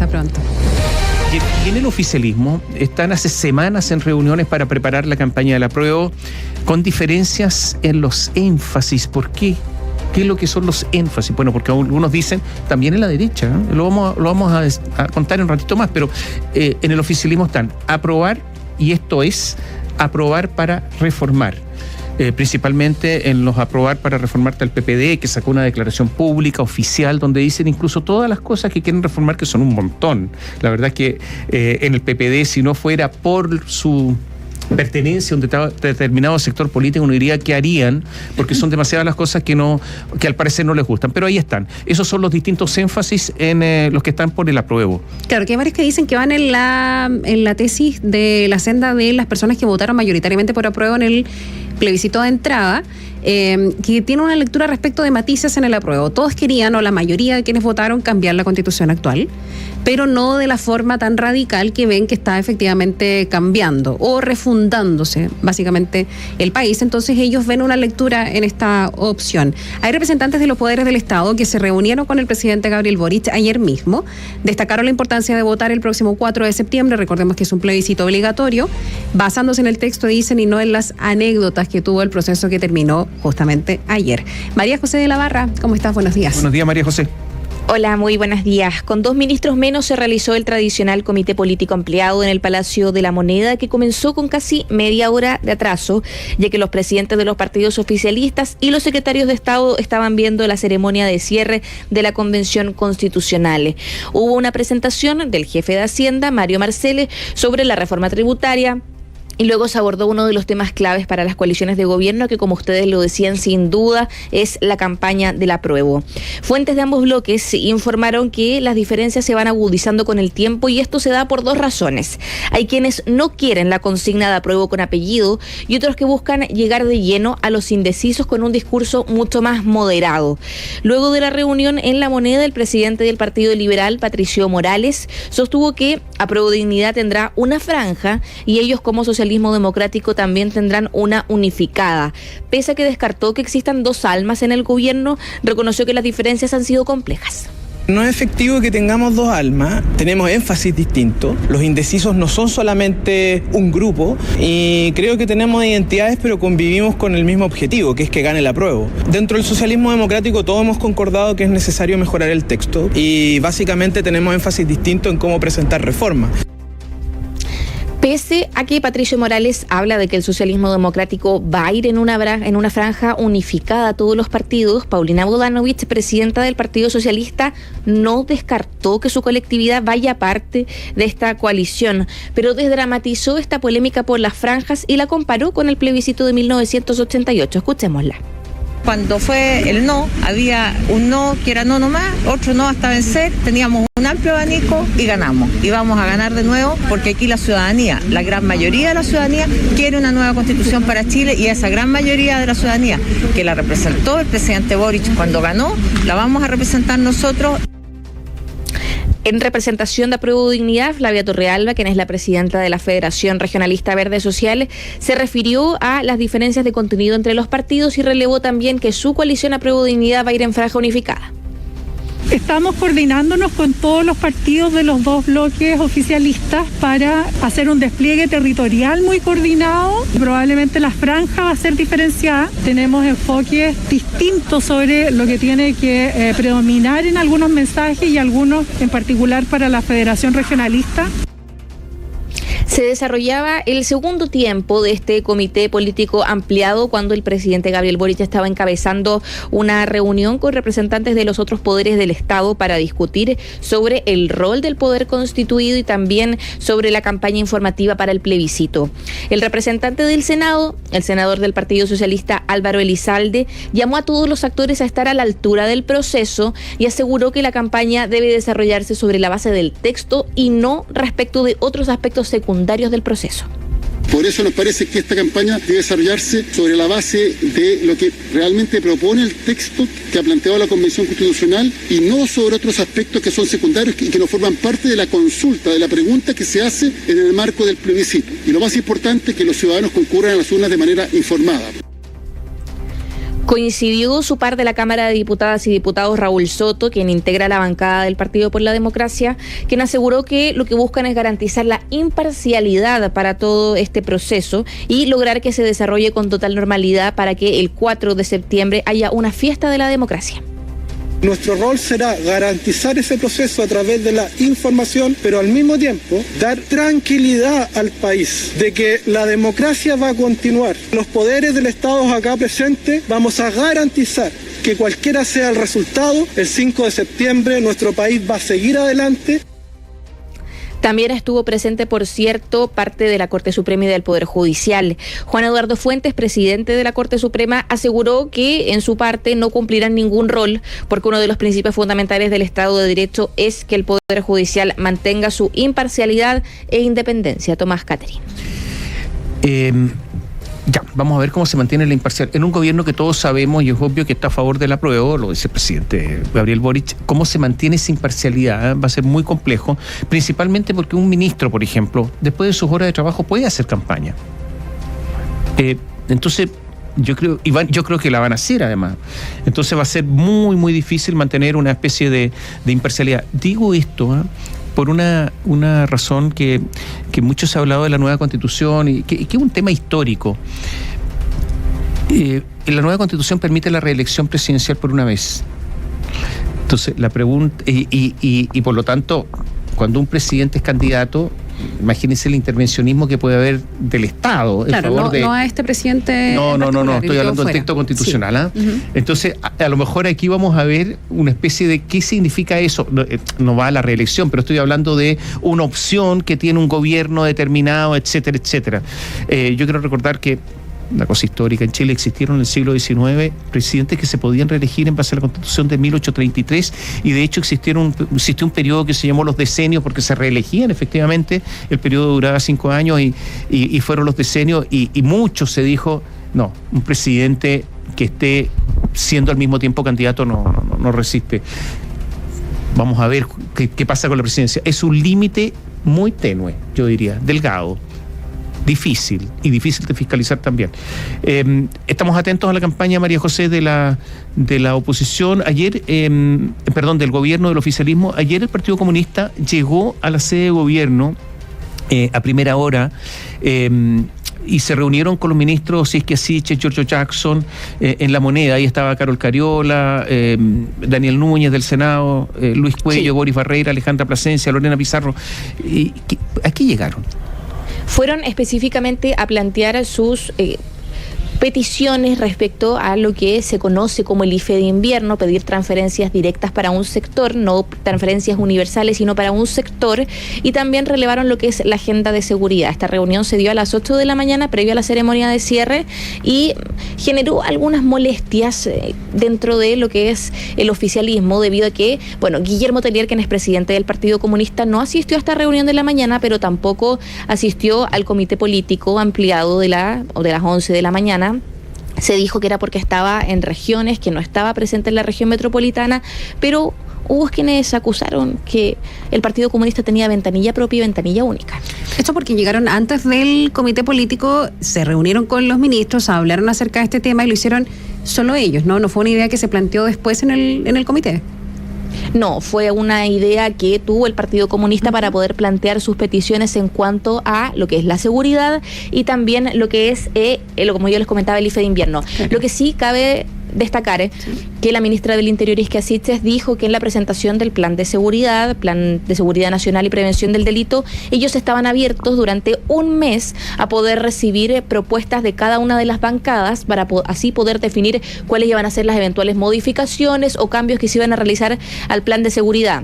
salga pronto. Y en el oficialismo están hace semanas en reuniones para preparar la campaña del apruebo, con diferencias en los énfasis. ¿Por qué? ¿Qué es lo que son los énfasis? Bueno, porque algunos dicen, también en la derecha, ¿eh? Lo vamos a contar en un ratito más, pero en el oficialismo están aprobar, y esto es aprobar para reformar. Principalmente en los aprobar para reformar al PPD, que sacó una declaración pública, oficial, donde dicen incluso todas las cosas que quieren reformar, que son un montón. La verdad es que en el PPD, si no fuera por su pertenencia a un determinado sector político, uno diría que harían, porque son demasiadas las cosas que al parecer no les gustan, pero ahí están. Esos son los distintos énfasis en los que están por el apruebo. Claro, que hay varios que dicen que van en la tesis de la senda de las personas que votaron mayoritariamente por apruebo en el plebiscito de entrada, que tiene una lectura respecto de matices en el apruebo. Todos querían, o la mayoría de quienes votaron, cambiar la constitución actual, pero no de la forma tan radical que ven que está efectivamente cambiando o refundándose básicamente el país. Entonces ellos ven una lectura en esta opción. Hay representantes de los poderes del Estado que se reunieron con el presidente Gabriel Boric ayer mismo, destacaron la importancia de votar el próximo 4 de septiembre, recordemos que es un plebiscito obligatorio, basándose en el texto, dicen, y no en las anécdotas que tuvo el proceso que terminó justamente ayer. María José de la Barra, ¿cómo estás? Buenos días. Buenos días, María José. Hola, muy buenos días. Con 2 ministros menos se realizó el tradicional comité político ampliado en el Palacio de la Moneda, que comenzó con casi media hora de atraso, ya que los presidentes de los partidos oficialistas y los secretarios de Estado estaban viendo la ceremonia de cierre de la Convención Constitucional. Hubo una presentación del jefe de Hacienda, Mario Marcel, sobre la reforma tributaria. Y luego se abordó uno de los temas claves para las coaliciones de gobierno, que como ustedes lo decían, sin duda es la campaña del apruebo. Fuentes de ambos bloques informaron que las diferencias se van agudizando con el tiempo, y esto se da por 2 razones. Hay quienes no quieren la consigna de apruebo con apellido y otros que buscan llegar de lleno a los indecisos con un discurso mucho más moderado. Luego de la reunión en La Moneda, el presidente del Partido Liberal, Patricio Morales, sostuvo que Apruebo Dignidad tendrá una franja y ellos, como socialistas democrático, también tendrán una unificada. Pese a que descartó que existan 2 almas en el gobierno, reconoció que las diferencias han sido complejas. No es efectivo que tengamos 2 almas, tenemos énfasis distintos, los indecisos no son solamente un grupo, y creo que tenemos identidades pero convivimos con el mismo objetivo, que es que gane el apruebo. Dentro del socialismo democrático todos hemos concordado que es necesario mejorar el texto, y básicamente tenemos énfasis distinto en cómo presentar reformas. Pese a que Patricio Morales habla de que el socialismo democrático va a ir en una franja unificada a todos los partidos, Paulina Bodanovich, presidenta del Partido Socialista, no descartó que su colectividad vaya parte de esta coalición, pero desdramatizó esta polémica por las franjas y la comparó con el plebiscito de 1988. Escuchémosla. Cuando fue el no, había un no que era no nomás, otro no hasta vencer, teníamos un amplio abanico y ganamos. Y vamos a ganar de nuevo porque aquí la ciudadanía, la gran mayoría de la ciudadanía, quiere una nueva constitución para Chile, y esa gran mayoría de la ciudadanía que la representó el presidente Boric cuando ganó, la vamos a representar nosotros. En representación de Apruebo Dignidad, Flavia Torrealba, quien es la presidenta de la Federación Regionalista Verde Social, se refirió a las diferencias de contenido entre los partidos y relevó también que su coalición Apruebo Dignidad va a ir en franja unificada. Estamos coordinándonos con todos los partidos de los 2 bloques oficialistas para hacer un despliegue territorial muy coordinado. Probablemente la franja va a ser diferenciada. Tenemos enfoques distintos sobre lo que tiene que predominar en algunos mensajes, y algunos en particular para la Federación Regionalista. Se desarrollaba el segundo tiempo de este comité político ampliado cuando el presidente Gabriel Boric estaba encabezando una reunión con representantes de los otros poderes del Estado para discutir sobre el rol del poder constituido y también sobre la campaña informativa para el plebiscito. El representante del Senado, el senador del Partido Socialista Álvaro Elizalde, llamó a todos los actores a estar a la altura del proceso y aseguró que la campaña debe desarrollarse sobre la base del texto y no respecto de otros aspectos secundarios del proceso. Por eso nos parece que esta campaña debe desarrollarse sobre la base de lo que realmente propone el texto que ha planteado la Convención Constitucional, y no sobre otros aspectos que son secundarios y que no forman parte de la consulta, de la pregunta que se hace en el marco del plebiscito. Y lo más importante es que los ciudadanos concurran a las urnas de manera informada. Coincidió su par de la Cámara de Diputadas y Diputados Raúl Soto, quien integra la bancada del Partido por la Democracia, quien aseguró que lo que buscan es garantizar la imparcialidad para todo este proceso y lograr que se desarrolle con total normalidad para que el 4 de septiembre haya una fiesta de la democracia. Nuestro rol será garantizar ese proceso a través de la información, pero al mismo tiempo dar tranquilidad al país de que la democracia va a continuar. Los poderes del Estado acá presentes vamos a garantizar que cualquiera sea el resultado, el 5 de septiembre nuestro país va a seguir adelante. También estuvo presente, por cierto, parte de la Corte Suprema y del Poder Judicial. Juan Eduardo Fuentes, presidente de la Corte Suprema, aseguró que en su parte no cumplirán ningún rol porque uno de los principios fundamentales del Estado de Derecho es que el Poder Judicial mantenga su imparcialidad e independencia. Tomás Catherine. Ya, vamos a ver cómo se mantiene la imparcialidad. En un gobierno que todos sabemos, y es obvio que está a favor del apruebo, lo dice el presidente Gabriel Boric, cómo se mantiene esa imparcialidad va a ser muy complejo, principalmente porque un ministro, por ejemplo, después de sus horas de trabajo puede hacer campaña. Entonces, yo creo que la van a hacer además. Entonces va a ser muy, muy difícil mantener una especie de imparcialidad. Digo esto, por una razón que mucho se ha hablado de la nueva Constitución y que es un tema histórico. La nueva Constitución permite la reelección presidencial por una vez. Entonces, la pregunta, y por lo tanto, cuando un presidente es candidato, imagínense el intervencionismo que puede haber del Estado. Claro, no a este presidente. No, estoy hablando del texto constitucional. Sí. Uh-huh. Entonces, a lo mejor aquí vamos a ver una especie de qué significa eso. No va a la reelección, pero estoy hablando de una opción que tiene un gobierno determinado, etcétera, etcétera. Yo quiero recordar que una cosa histórica, en Chile existieron en el siglo XIX presidentes que se podían reelegir en base a la Constitución de 1833 y de hecho existió un periodo que se llamó los decenios porque se reelegían efectivamente, el periodo duraba 5 años y fueron los decenios y mucho se dijo, no, un presidente que esté siendo al mismo tiempo candidato no resiste. Vamos a ver qué pasa con la presidencia. Es un límite muy tenue, yo diría, delgado. Difícil de fiscalizar también. Estamos atentos a la campaña, María José, de la oposición. Ayer, del gobierno, del oficialismo. Ayer el Partido Comunista llegó a la sede de gobierno a primera hora y se reunieron con los ministros Siskia Siches, Giorgio Jackson, en La Moneda. Ahí estaba Carol Cariola, Daniel Núñez del Senado, Luis Cuello, sí. Boris Barreira, Alejandra Plasencia, Lorena Pizarro. ¿A qué llegaron? Fueron específicamente a plantear sus peticiones respecto a lo que se conoce como el IFE de invierno, pedir transferencias directas para un sector, no transferencias universales, sino para un sector, y también relevaron lo que es la agenda de seguridad. Esta reunión se dio a las 8 de la mañana, previo a la ceremonia de cierre, y generó algunas molestias dentro de lo que es el oficialismo, debido a que, Guillermo Tellier, quien es presidente del Partido Comunista, no asistió a esta reunión de la mañana, pero tampoco asistió al comité político ampliado de las 11 de la mañana. Se dijo que era porque estaba en regiones, que no estaba presente en la región metropolitana, pero hubo quienes acusaron que el Partido Comunista tenía ventanilla propia y ventanilla única. Esto porque llegaron antes del comité político, se reunieron con los ministros, hablaron acerca de este tema y lo hicieron solo ellos, ¿no? No fue una idea que se planteó después en el comité. No, fue una idea que tuvo el Partido Comunista para poder plantear sus peticiones en cuanto a lo que es la seguridad y también lo que es, como yo les comentaba, el IFE de invierno. Lo que sí cabe destacar que la ministra del Interior, Siskia Siches, dijo que en la presentación del Plan de Seguridad Nacional y Prevención del Delito, ellos estaban abiertos durante un mes a poder recibir propuestas de cada una de las bancadas para así poder definir cuáles iban a ser las eventuales modificaciones o cambios que se iban a realizar al Plan de Seguridad.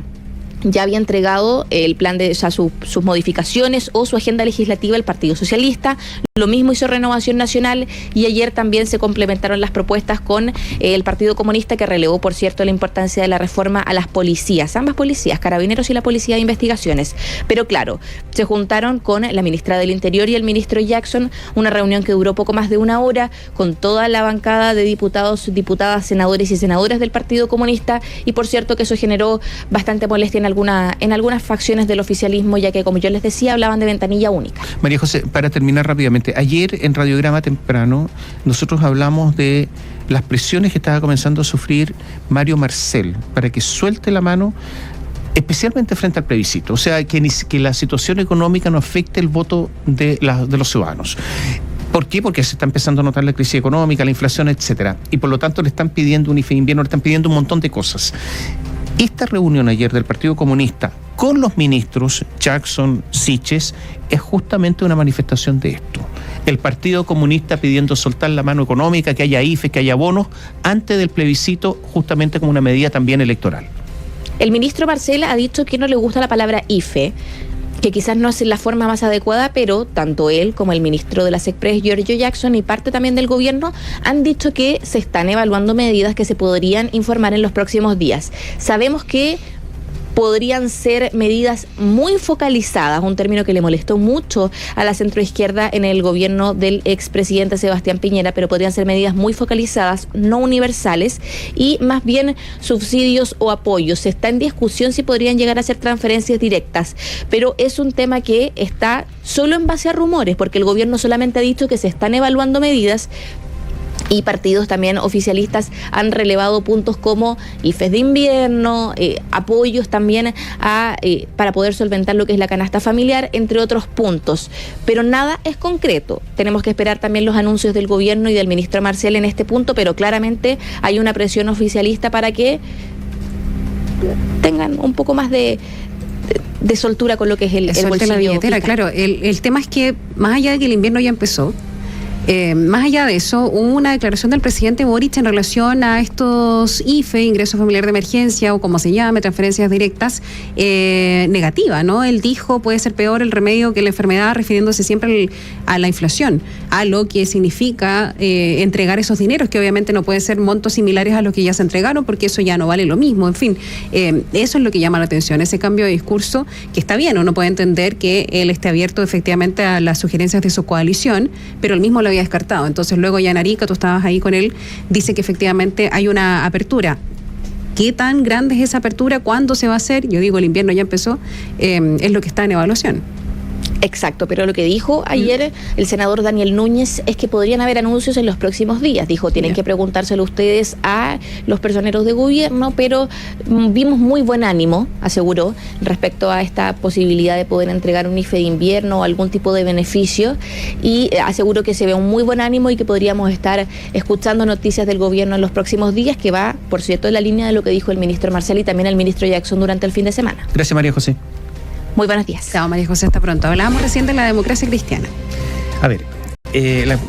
Ya había entregado el plan sus modificaciones o su agenda legislativa el Partido Socialista. Lo mismo hizo Renovación Nacional y ayer también se complementaron las propuestas con el Partido Comunista, que relevó, por cierto, la importancia de la reforma a las policías, ambas policías, Carabineros y la Policía de Investigaciones. Pero claro, se juntaron con la ministra del Interior y el ministro Jackson, una reunión que duró poco más de una hora, con toda la bancada de diputados, diputadas, senadores y senadoras del Partido Comunista, y por cierto que eso generó bastante molestia en algunas facciones del oficialismo, ya que, como yo les decía, hablaban de ventanilla única. María José, para terminar rápidamente, Exactamente. Ayer en Radiograma temprano nosotros hablamos de las presiones que estaba comenzando a sufrir Mario Marcel para que suelte la mano, especialmente frente al plebiscito. O sea, que la situación económica no afecte el voto de los ciudadanos. ¿Por qué? Porque se está empezando a notar la crisis económica, la inflación, etcétera. Y por lo tanto le están pidiendo un IFE de invierno, le están pidiendo un montón de cosas. Esta reunión ayer del Partido Comunista con los ministros Jackson, Siches, es justamente una manifestación de esto. El Partido Comunista pidiendo soltar la mano económica, que haya IFE, que haya bonos, antes del plebiscito, justamente como una medida también electoral. El ministro Marcel ha dicho que no le gusta la palabra IFE, que quizás no es la forma más adecuada, pero tanto él como el ministro de la SECPRES, Giorgio Jackson, y parte también del gobierno, han dicho que se están evaluando medidas que se podrían informar en los próximos días. Sabemos que podrían ser medidas muy focalizadas, un término que le molestó mucho a la centroizquierda en el gobierno del expresidente Sebastián Piñera, pero podrían ser medidas muy focalizadas, no universales, y más bien subsidios o apoyos. Se está en discusión si podrían llegar a ser transferencias directas, pero es un tema que está solo en base a rumores, porque el gobierno solamente ha dicho que se están evaluando medidas, y partidos también oficialistas han relevado puntos como IFES de invierno, apoyos también para poder solventar lo que es la canasta familiar, entre otros puntos. Pero nada es concreto. Tenemos que esperar también los anuncios del gobierno y del ministro Marcel en este punto, pero claramente hay una presión oficialista para que tengan un poco más de soltura con lo que es el bolsillo la billetera, fiscal. claro. El tema es que, más allá de que el invierno ya empezó, más allá de eso, hubo una declaración del presidente Boric en relación a estos IFE, ingreso familiar de emergencia, o como se llame, transferencias directas, negativa, ¿no? Él dijo, puede ser peor el remedio que la enfermedad, refiriéndose siempre a la inflación, a lo que significa entregar esos dineros, que obviamente no pueden ser montos similares a los que ya se entregaron, porque eso ya no vale lo mismo. En fin, eso es lo que llama la atención, ese cambio de discurso, que está bien, uno puede entender que él esté abierto efectivamente a las sugerencias de su coalición, pero él mismo lo había descartado. Entonces luego ya en Arica, tú estabas ahí con él, dice que efectivamente hay una apertura. ¿Qué tan grande es esa apertura? ¿Cuándo se va a hacer? Yo digo, el invierno ya empezó, es lo que está en evaluación. Exacto, pero lo que dijo ayer el senador Daniel Núñez es que podrían haber anuncios en los próximos días. Dijo, tienen que preguntárselo ustedes a los personeros de gobierno, pero vimos muy buen ánimo, aseguró, respecto a esta posibilidad de poder entregar un IFE de invierno o algún tipo de beneficio, y aseguró que se ve un muy buen ánimo y que podríamos estar escuchando noticias del gobierno en los próximos días, que va, por cierto, en la línea de lo que dijo el ministro Marcel y también el ministro Jackson durante el fin de semana. Gracias, María José. Muy buenos días. Chao, María José, hasta pronto. Hablábamos recién de la democracia cristiana. A ver,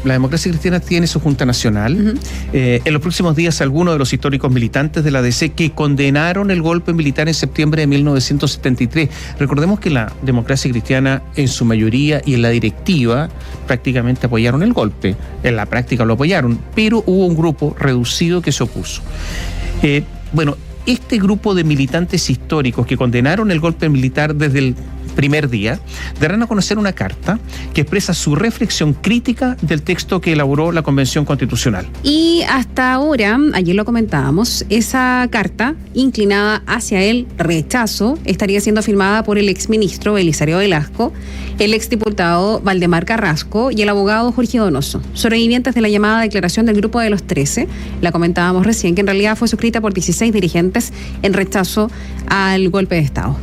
la democracia cristiana tiene su Junta Nacional. En los próximos días, algunos de los históricos militantes de la DC que condenaron el golpe militar en septiembre de 1973. Recordemos que la democracia cristiana, en su mayoría y en la directiva, prácticamente apoyaron el golpe. En la práctica lo apoyaron, pero hubo un grupo reducido que se opuso. Este grupo de militantes históricos que condenaron el golpe militar desde el primer día, darán a conocer una carta que expresa su reflexión crítica del texto que elaboró la Convención Constitucional. Y hasta ahora, ayer lo comentábamos, esa carta inclinada hacia el rechazo estaría siendo firmada por el exministro Belisario Velasco, el exdiputado Valdemar Carrasco y el abogado Jorge Donoso, sobrevivientes de la llamada declaración del Grupo de los 13. La comentábamos recién, que en realidad fue suscrita por 16 dirigentes en rechazo al golpe de Estado.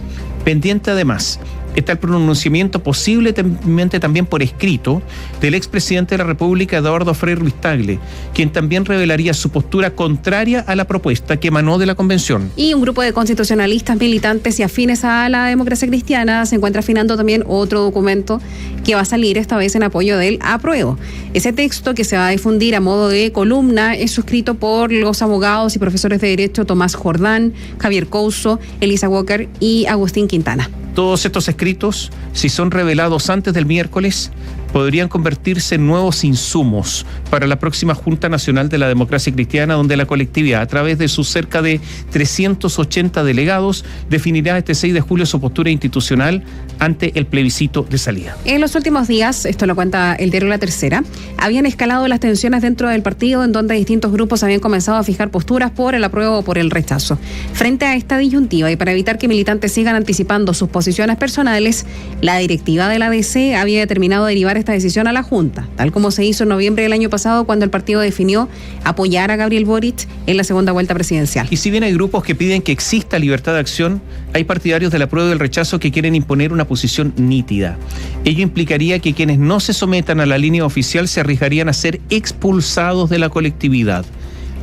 Pendiente además está el pronunciamiento posiblemente también por escrito del expresidente de la República, Eduardo Frei Ruiz-Tagle, quien también revelaría su postura contraria a la propuesta que emanó de la convención. Y un grupo de constitucionalistas, militantes y afines a la democracia cristiana se encuentra afinando también otro documento que va a salir esta vez en apoyo del apruebo. Ese texto, que se va a difundir a modo de columna, es suscrito por los abogados y profesores de Derecho Tomás Jordán, Javier Couso, Elisa Walker y Agustín Quintana. Todos estos escritos, si son revelados antes del miércoles, podrían convertirse en nuevos insumos para la próxima Junta Nacional de la Democracia Cristiana, donde la colectividad, a través de sus cerca de 380 delegados, definirá este 6 de julio su postura institucional ante el plebiscito de salida. En los últimos días, esto lo cuenta el diario La Tercera, habían escalado las tensiones dentro del partido, en donde distintos grupos habían comenzado a fijar posturas por el apruebo o por el rechazo. Frente a esta disyuntiva y para evitar que militantes sigan anticipando sus posiciones personales, la directiva de la DC había determinado derivar esta decisión a la Junta, tal como se hizo en noviembre del año pasado cuando el partido definió apoyar a Gabriel Boric en la segunda vuelta presidencial. Y si bien hay grupos que piden que exista libertad de acción, hay partidarios del apruebo y del rechazo que quieren imponer una posición nítida. Ello implicaría que quienes no se sometan a la línea oficial se arriesgarían a ser expulsados de la colectividad.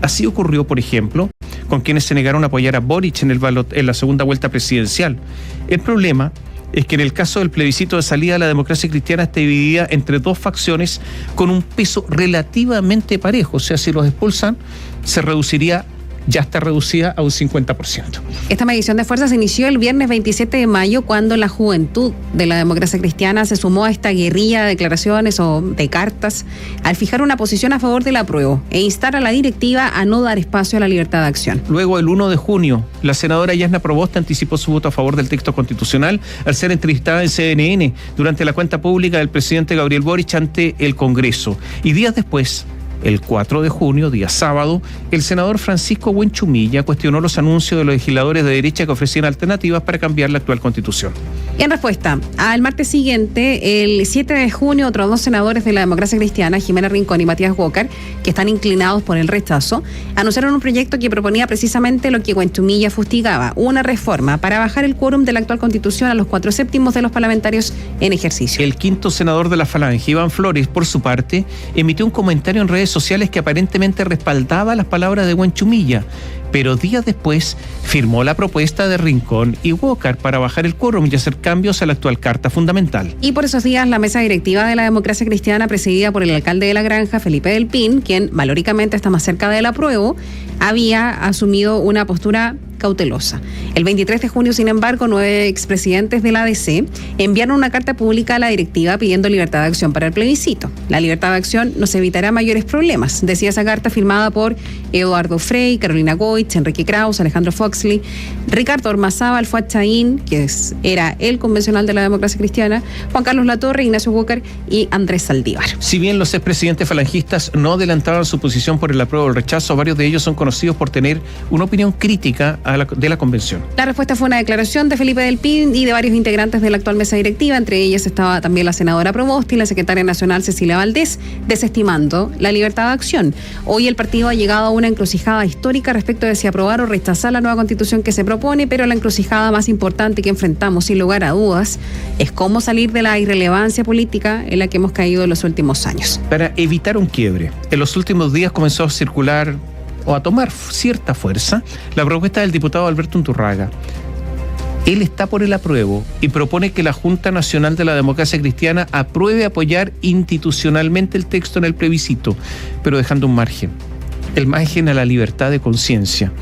Así ocurrió, por ejemplo, con quienes se negaron a apoyar a Boric en la segunda vuelta presidencial. El problema es que en el caso del plebiscito de salida, la democracia cristiana está dividida entre dos facciones con un peso relativamente parejo. O sea, si los expulsan, ya está reducida a un 50%. Esta medición de fuerzas se inició el viernes 27 de mayo cuando la juventud de la democracia cristiana se sumó a esta guerrilla de declaraciones o de cartas al fijar una posición a favor del apruebo e instar a la directiva a no dar espacio a la libertad de acción. Luego, el 1 de junio, la senadora Yasna Proboste anticipó su voto a favor del texto constitucional al ser entrevistada en CNN durante la cuenta pública del presidente Gabriel Boric ante el Congreso. Y días después, el 4 de junio, día sábado, el senador Francisco Buenchumilla cuestionó los anuncios de los legisladores de derecha que ofrecían alternativas para cambiar la actual constitución. En respuesta, al martes siguiente, el 7 de junio, otros dos senadores de la democracia cristiana, Jimena Rincón y Matías Walker, que están inclinados por el rechazo, anunciaron un proyecto que proponía precisamente lo que Buenchumilla fustigaba, una reforma para bajar el quórum de la actual constitución a los 4/7 de los parlamentarios en ejercicio. El quinto senador de la Falange, Iván Flores, por su parte, emitió un comentario en redes sociales que aparentemente respaldaba las palabras de Buenchumilla, pero días después firmó la propuesta de Rincón y Walker para bajar el quórum y hacer cambios a la actual Carta Fundamental. Y por esos días, la mesa directiva de la democracia cristiana, presidida por el alcalde de La Granja, Felipe Del Pin, quien valóricamente está más cerca del apruebo, había asumido una postura cautelosa. El 23 de junio, sin embargo, 9 expresidentes de la ADC enviaron una carta pública a la directiva pidiendo libertad de acción para el plebiscito. La libertad de acción nos evitará mayores problemas, decía esa carta firmada por Eduardo Frei, Carolina Goich, Enrique Kraus, Alejandro Foxley, Ricardo Ormazábal, Fuad Chaín, que era el convencional de la democracia cristiana, Juan Carlos Latorre, Ignacio Walker y Andrés Saldívar. Si bien los expresidentes falangistas no adelantaban su posición por el apruebo o el rechazo, varios de ellos son conocidos por tener una opinión crítica de la convención. La respuesta fue una declaración de Felipe Del Pin y de varios integrantes de la actual mesa directiva, entre ellas estaba también la senadora Proboste y la secretaria nacional Cecilia Valdés, desestimando la libertad de acción. Hoy el partido ha llegado a una encrucijada histórica respecto de si aprobar o rechazar la nueva constitución que se propone, pero la encrucijada más importante que enfrentamos, sin lugar a dudas, es cómo salir de la irrelevancia política en la que hemos caído en los últimos años. Para evitar un quiebre, en los últimos días comenzó a circular o a tomar cierta fuerza la propuesta del diputado Alberto Unturraga. Él está por el apruebo y propone que la Junta Nacional de la Democracia Cristiana apruebe apoyar institucionalmente el texto en el plebiscito, pero dejando un margen. El margen a la libertad de conciencia.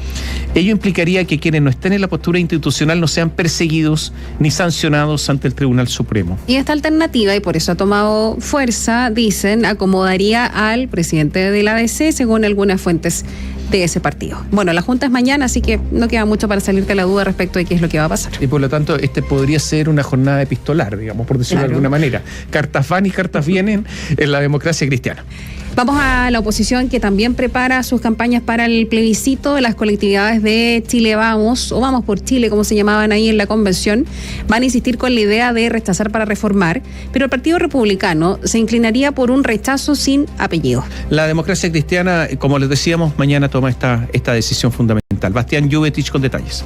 Ello implicaría que quienes no estén en la postura institucional no sean perseguidos ni sancionados ante el Tribunal Supremo. Y esta alternativa, y por eso ha tomado fuerza, dicen, acomodaría al presidente de la ADC, según algunas fuentes de ese partido. Bueno, la Junta es mañana, así que no queda mucho para salirte la duda respecto de qué es lo que va a pasar. Y por lo tanto, podría ser una jornada epistolar, digamos, por decirlo de alguna manera. Cartas van y cartas vienen en la democracia cristiana. Vamos a la oposición, que también prepara sus campañas para el plebiscito. Las colectividades de Chile Vamos, o Vamos por Chile, como se llamaban ahí en la convención, van a insistir con la idea de rechazar para reformar, pero el Partido Republicano se inclinaría por un rechazo sin apellido. La democracia cristiana, como les decíamos, mañana toma esta decisión fundamental. Bastián Lluvetich con detalles.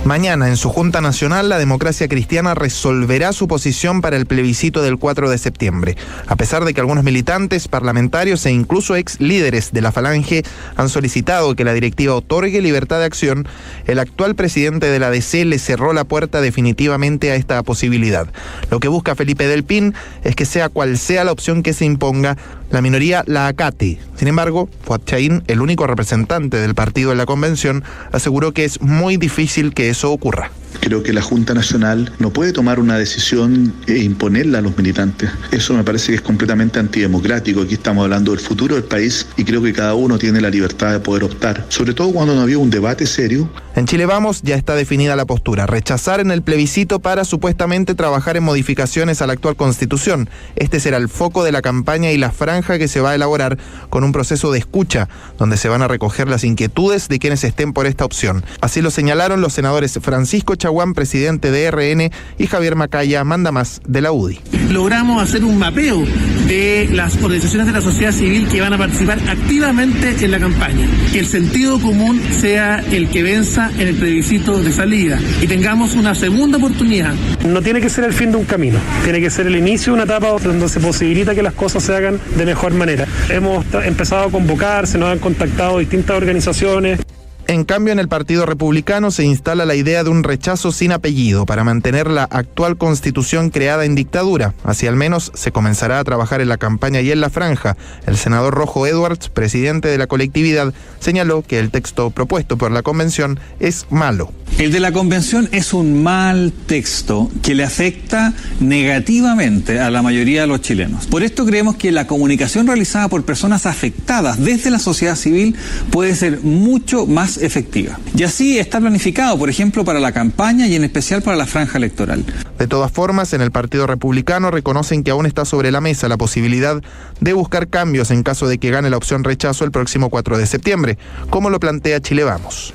Mañana, en su Junta Nacional, la democracia cristiana resolverá su posición para el plebiscito del 4 de septiembre. A pesar de que algunos militantes, parlamentarios e incluso ex líderes de la Falange han solicitado que la directiva otorgue libertad de acción, el actual presidente de la ADC le cerró la puerta definitivamente a esta posibilidad. Lo que busca Felipe Del Pin es que sea cual sea la opción que se imponga, la minoría la acate. Sin embargo, Fuad Chaín, el único representante del partido en la convención, aseguró que es muy difícil que eso ocurra. Creo que la Junta Nacional no puede tomar una decisión e imponerla a los militantes. Eso me parece que es completamente antidemocrático. Aquí estamos hablando del futuro del país y creo que cada uno tiene la libertad de poder optar, sobre todo cuando no había un debate serio. En Chile Vamos ya está definida la postura: rechazar en el plebiscito para supuestamente trabajar en modificaciones a la actual Constitución. Este será el foco de la campaña y la franja que se va a elaborar con un proceso de escucha, donde se van a recoger las inquietudes de quienes estén por esta opción. Así lo señalaron los senadores Francisco Chaguán, presidente de RN, y Javier Macaya, mandamás de la UDI. logramos hacer un mapeo de las organizaciones de la sociedad civil que van a participar activamente en la campaña. Que el sentido común sea el que venza en el plebiscito de salida y tengamos una segunda oportunidad. No tiene que ser el fin de un camino, tiene que ser el inicio de una etapa donde se posibilita que las cosas se hagan de mejor manera. Hemos empezado a convocar, se nos han contactado distintas organizaciones. En cambio, en el Partido Republicano se instala la idea de un rechazo sin apellido para mantener la actual constitución creada en dictadura. Así al menos se comenzará a trabajar en la campaña y en la franja. El senador Rojo Edwards, presidente de la colectividad, señaló que el texto propuesto por la convención es malo. El de la convención es un mal texto que le afecta negativamente a la mayoría de los chilenos. Por esto creemos que la comunicación realizada por personas afectadas desde la sociedad civil puede ser mucho más efectiva. Y así está planificado, por ejemplo, para la campaña y en especial para la franja electoral. De todas formas, en el Partido Republicano reconocen que aún está sobre la mesa la posibilidad de buscar cambios en caso de que gane la opción rechazo el próximo 4 de septiembre, como lo plantea Chile Vamos.